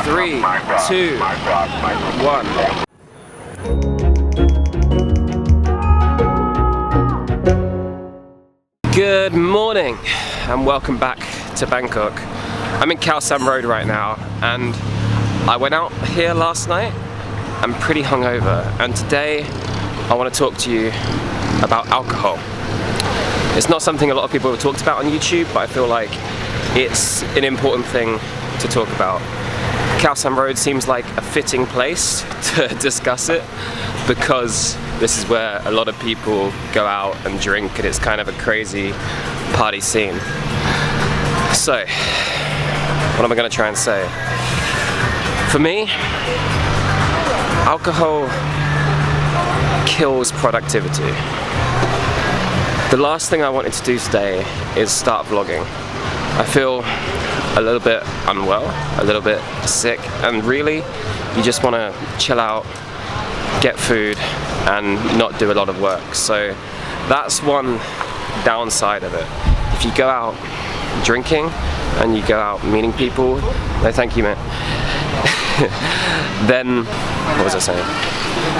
3, 2, 1. Good morning and welcome back to Bangkok. I'm in Khao San Road right now and I went out here last night. I'm pretty hungover and today I want to talk to you about alcohol. It's not something a lot of people have talked about on YouTube, but I feel like it's an important thing to talk about. Khao San Road seems like a fitting place to discuss it because this is where a lot of people go out and drink and it's kind of a crazy party scene. So, what am I going to try and say? For me, alcohol kills productivity. The last thing I wanted to do today is start vlogging. I feel a little bit unwell, a little bit sick, and really you just want to chill out, get food and not do a lot of work. So that's one downside of it. If you go out drinking and you go out meeting people, no thank you mate, then, what was I saying?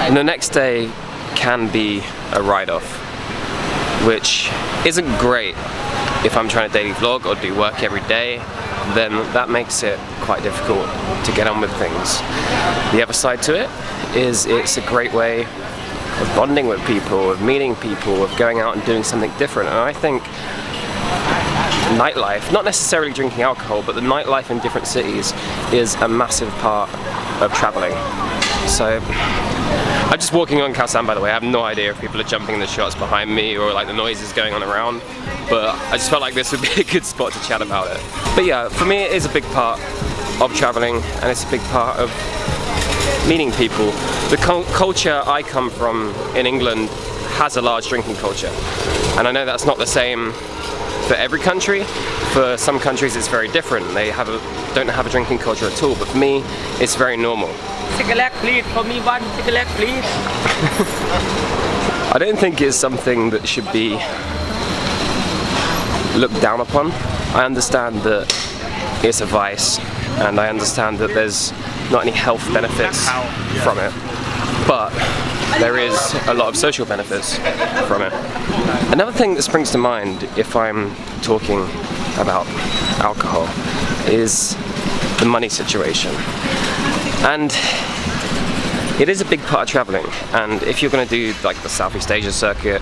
And the next day can be a write-off, which isn't great if I'm trying to daily vlog or do work every day. Then that makes it quite difficult to get on with things. The other side to it is it's a great way of bonding with people, of meeting people, of going out and doing something different. And I think nightlife, not necessarily drinking alcohol, but the nightlife in different cities is a massive part of traveling. So I'm just walking on Khao San, by the way. I have no idea if people are jumping in the shots behind me or like the noise is going on around, but I just felt like this would be a good spot to chat about it. But yeah, for me it is a big part of traveling and it's a big part of meeting people. The culture I come from in England has a large drinking culture, and I know that's not the same for every country. For some countries it's very different. They don't have a drinking culture at all, but for me it's very normal. Cigarette please, for me one cigarette please. I don't think it's something that should be looked down upon. I understand that it's a vice and I understand that there's not any health benefits from it, but there is a lot of social benefits from it. Another thing that springs to mind if I'm talking about alcohol is the money situation. And it is a big part of traveling, and if you're going to do like the Southeast Asia circuit,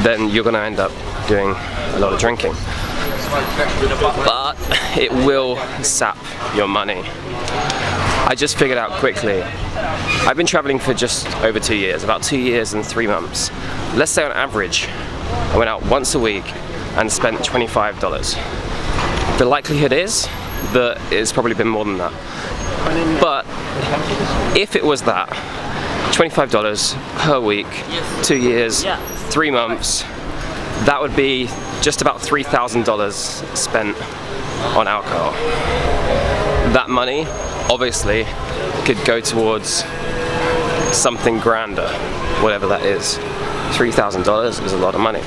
then you're going to end up doing a lot of drinking. But it will sap your money. I just figured out quickly, I've been traveling for just over 2 years, about 2 years and 3 months. Let's say on average, I went out once a week and spent $25. The likelihood is that it's probably been more than that. But if it was that, $25 per week, 2 years, 3 months, that would be just about $3,000 spent on alcohol. That money obviously could go towards something grander, whatever that is. $3,000 is a lot of money,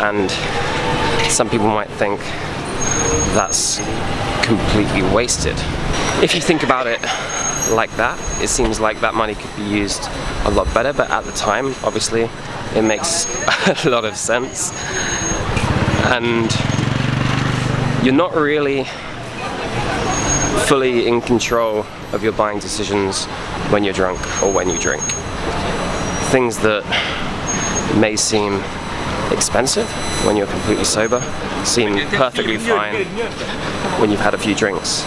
and some people might think that's completely wasted. If you think about it like that, it seems like that money could be used a lot better, but at the time, obviously, it makes a lot of sense. And you're not really fully in control of your buying decisions when you're drunk or when you drink. Things that may seem expensive when you're completely sober seem perfectly fine when you've had a few drinks.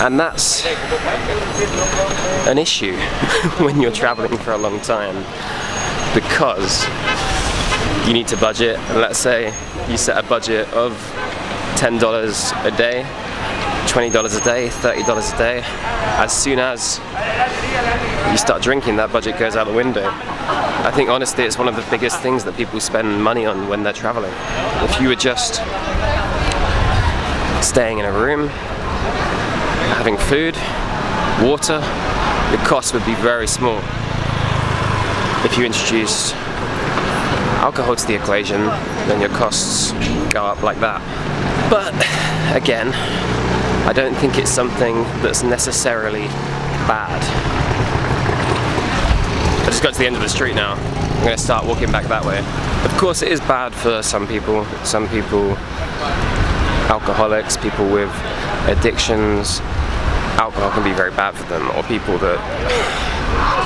And that's an issue when you're traveling for a long time, because you need to budget, and let's say you set a budget of $10 a day, $20 a day, $30 a day. As soon as you start drinking, that budget goes out the window. I think honestly it's one of the biggest things that people spend money on when they're traveling. If you were just staying in a room, having food, water, the cost would be very small. If you introduced alcohol to the equation, then your costs go up like that. But again, I don't think it's something that's necessarily bad. I just got to the end of the street now. I'm going to start walking back that way. Of course it is bad for some people. Some people, alcoholics, people with addictions, alcohol can be very bad for them, or people that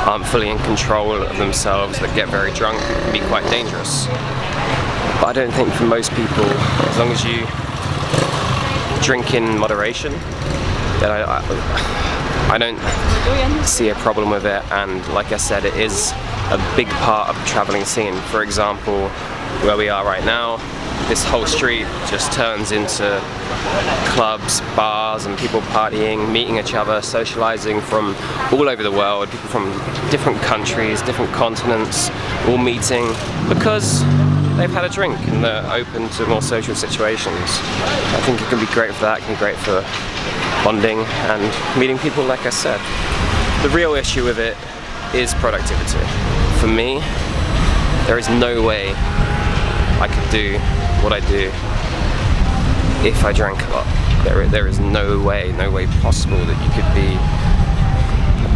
aren't fully in control of themselves, that get very drunk, it can be quite dangerous. But I don't think for most people, as long as you drink in moderation, that I don't see a problem with it. And like I said, it is a big part of the traveling scene. For example, where we are right now, this whole street just turns into clubs, bars, and people partying, meeting each other, socializing from all over the world, people from different countries, different continents, all meeting because they've had a drink and they're open to more social situations. I think it can be great for that, it can be great for bonding and meeting people, like I said. The real issue with it is productivity. For me, there is no way I could do what I do if I drank a lot. There is no way possible that you could be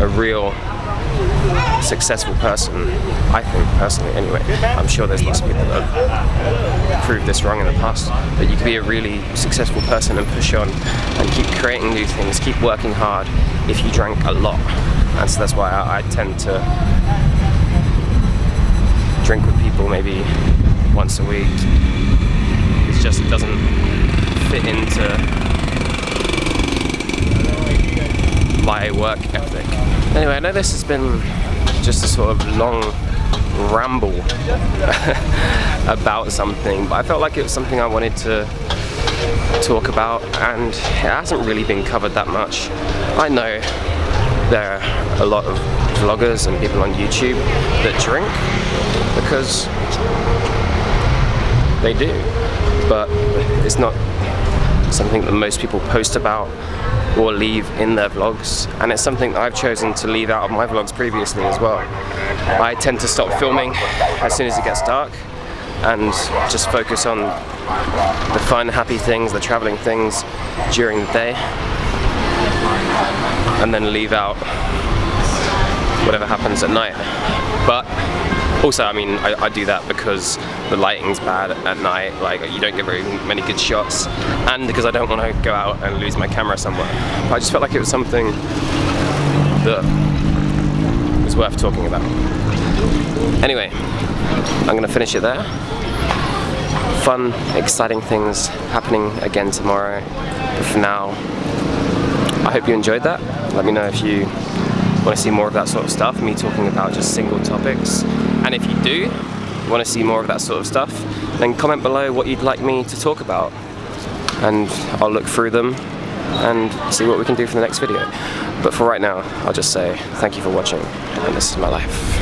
a real successful person, I think, personally anyway. I'm sure there's lots of people that have proved this wrong in the past, but you could be a really successful person and push on and keep creating new things, keep working hard if you drank a lot. And so that's why I tend to drink with people maybe once a week. It just doesn't fit into my work ethic. Anyway, I know this has been just a sort of long ramble about something, but I felt like it was something I wanted to talk about, and it hasn't really been covered that much. I know there are a lot of vloggers and people on YouTube that drink because they do, but it's not something that most people post about or leave in their vlogs, and it's something that I've chosen to leave out of my vlogs previously as well. I tend to stop filming as soon as it gets dark and just focus on the fun, happy things, the traveling things during the day, and then leave out whatever happens at night. But also, I mean, I do that because the lighting's bad at night, like you don't get very many good shots, and because I don't want to go out and lose my camera somewhere. But I just felt like it was something that was worth talking about. Anyway, I'm going to finish it there. Fun, exciting things happening again tomorrow. But for now, I hope you enjoyed that. Let me know if you want to see more of that sort of stuff, me talking about just single topics. And if you do want to see more of that sort of stuff, then comment below what you'd like me to talk about, and I'll look through them and see what we can do for the next video. But for right now, I'll just say thank you for watching, and this is my life.